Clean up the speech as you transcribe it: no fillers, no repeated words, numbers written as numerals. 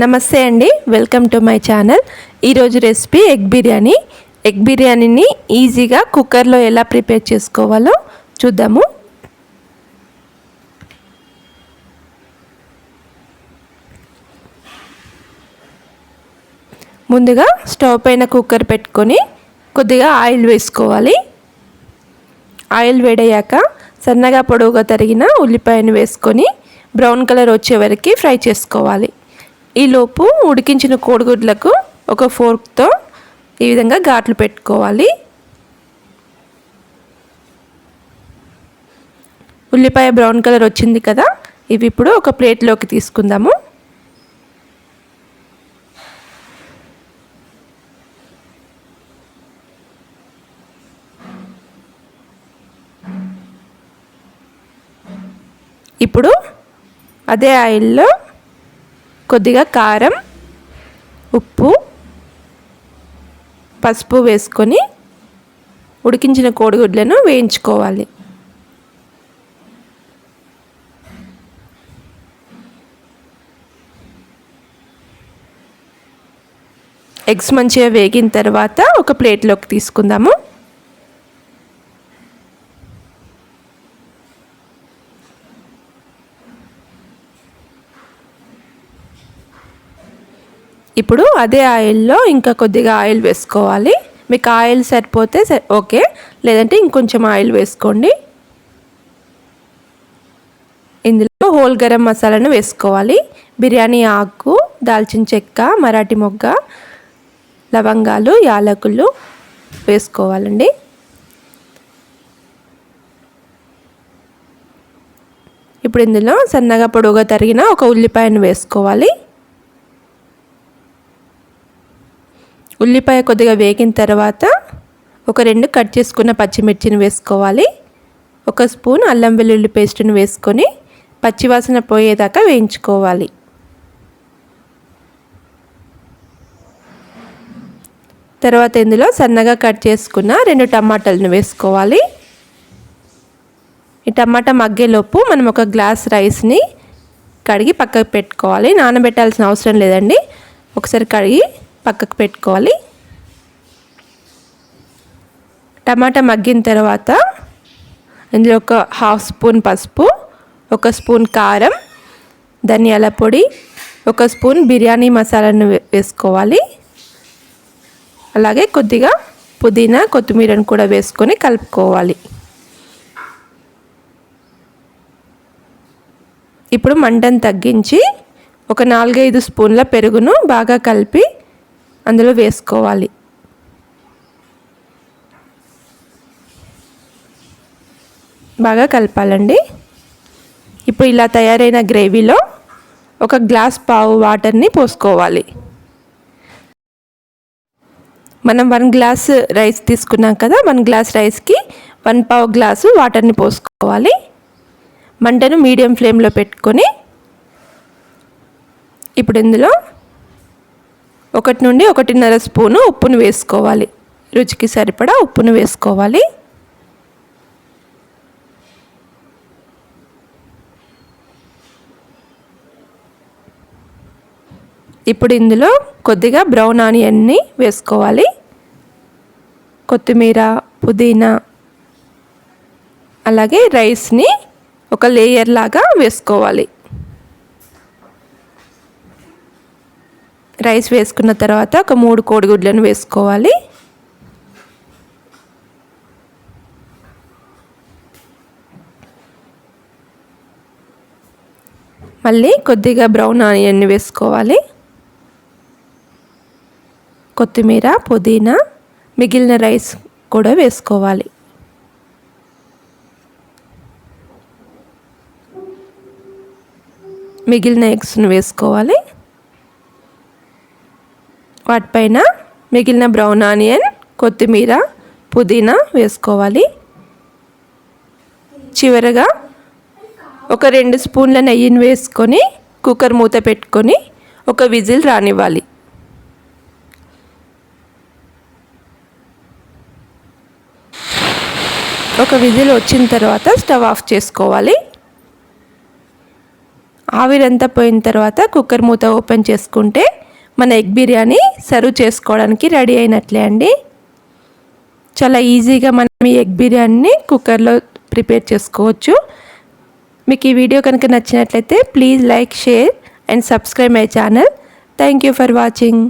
నమస్తే అండి, welcome to my channel. ఈరోజు రెసిపీ ఎగ్ బిర్యానీ. ఎగ్ బిర్యానీని ఈజీగా కుక్కర్లో ఎలా ప్రిపేర్ చేసుకోవాలో చూద్దాము. ముందుగా స్టవ్ పైన కుక్కర్ పెట్టుకొని కొద్దిగా ఆయిల్ వేసుకోవాలి. ఆయిల్ వేడయ్యాక సన్నగా పొడవుగా తరిగిన ఉల్లిపాయను వేసుకొని బ్రౌన్ కలర్ వచ్చే వరకు ఫ్రై చేసుకోవాలి. ఈలోపు ఉడికించిన కోడిగుడ్లకు ఒక ఫోర్క్తో ఈ విధంగా ఘాట్లు పెట్టుకోవాలి. ఉల్లిపాయ బ్రౌన్ కలర్ వచ్చింది కదా, ఇవి ఇప్పుడు ఒక ప్లేట్లోకి తీసుకుందాము. ఇప్పుడు అదే ఆయిల్లో కొద్దిగా కారం, ఉప్పు, పసుపు వేసుకొని ఉడికించిన కోడిగుడ్లను వేయించుకోవాలి. ఎగ్స్ మంచిగా వేగిన తర్వాత ఒక ప్లేట్లోకి తీసుకుందాము. ఇప్పుడు అదే ఆయిల్లో ఇంకా కొద్దిగా ఆయిల్ వేసుకోవాలి. మీకు ఆయిల్ సరిపోతే ఓకే, లేదంటే ఇంకొంచెం ఆయిల్ వేసుకోండి. ఇందులో హోల్ గరం మసాలాను వేసుకోవాలి. బిర్యానీ ఆకు, దాల్చిన చెక్క, మరాఠీ మొగ్గ, లవంగాలు, యాలకులు వేసుకోవాలండి. ఇప్పుడు ఇందులో సన్నగా పొడవుగా తరిగిన ఒక ఉల్లిపాయను వేసుకోవాలి. ఉల్లిపాయ కొద్దిగా వేగిన తర్వాత ఒక 2 కట్ చేసుకున్న పచ్చిమిర్చిని వేసుకోవాలి. 1 స్పూన్ అల్లం వెల్లుల్లి పేస్ట్ని వేసుకొని పచ్చివాసన పోయేదాకా వేయించుకోవాలి. తర్వాత ఇందులో సన్నగా కట్ చేసుకున్న 2 టమాటాలను వేసుకోవాలి. ఈ టమాటా మగ్గేలోపు మనం ఒక గ్లాస్ రైస్ని కడిగి పక్కకు పెట్టుకోవాలి. నానబెట్టాల్సిన అవసరం లేదండి, ఒకసారి కడిగి పక్కకు పెట్టుకోవాలి. టమాటా మగ్గిన తర్వాత ఇందులో ఒక 1/2 స్పూన్ పసుపు, 1 స్పూన్ కారం, ధనియాల పొడి, 1 స్పూన్ బిర్యానీ మసాలాను వేసుకోవాలి. అలాగే కొద్దిగా పుదీనా, కొత్తిమీరను కూడా వేసుకొని కలుపుకోవాలి. ఇప్పుడు మంటను తగ్గించి ఒక 4-5 స్పూన్ల పెరుగును బాగా కలిపి అందులో వేసుకోవాలి. బాగా కలపాలండి. ఇప్పుడు ఇలా తయారైన గ్రేవీలో 1 గ్లాస్ పావు వాటర్ని పోసుకోవాలి. మనం 1 గ్లాస్ రైస్ తీసుకున్నాం కదా, 1 గ్లాస్ రైస్కి 1/4 గ్లాసు వాటర్ని పోసుకోవాలి. మంటను మీడియం ఫ్లేమ్లో పెట్టుకొని ఇప్పుడు ఇందులో 1 నుండి 1.5 స్పూను ఉప్పును వేసుకోవాలి. రుచికి సరిపడా ఉప్పును వేసుకోవాలి. ఇప్పుడు ఇందులో కొద్దిగా బ్రౌన్ ఆనియన్ని వేసుకోవాలి. కొత్తిమీర, పుదీనా, అలాగే రైస్ని ఒక లేయర్ లాగా వేసుకోవాలి. రైస్ వేసుకున్న తర్వాత ఒక 3 కోడిగుడ్లను వేసుకోవాలి. మళ్ళీ కొద్దిగా బ్రౌన్ ఆనియన్ని వేసుకోవాలి. కొత్తిమీర, పుదీనా, మిగిలిన రైస్ కూడా వేసుకోవాలి. మిగిలిన ఎగ్స్ను వేసుకోవాలి. వాటిపైన మిగిలిన బ్రౌన్ ఆనియన్, కొత్తిమీర, పుదీనా వేసుకోవాలి. చివరగా ఒక 2 స్పూన్ల నెయ్యిని వేసుకొని కుక్కర్ మూత పెట్టుకొని ఒక విజిల్ రానివ్వాలి. ఒక విజిల్ వచ్చిన తర్వాత స్టవ్ ఆఫ్ చేసుకోవాలి. ఆవిరంతా పోయిన తర్వాత కుక్కర్ మూత ఓపెన్ చేసుకుంటే మన ఎగ్ బిర్యానీ సర్వ్ చేసుకోవడానికి రెడీ అయినట్లే అండి. చాలా ఈజీగా మనం ఈ ఎగ్ బిర్యానీని కుక్కర్లో ప్రిపేర్ చేసుకోవచ్చు. మీకు ఈ వీడియో కనుక నచ్చినట్లయితే please like, share and subscribe my channel. Thank you for watching.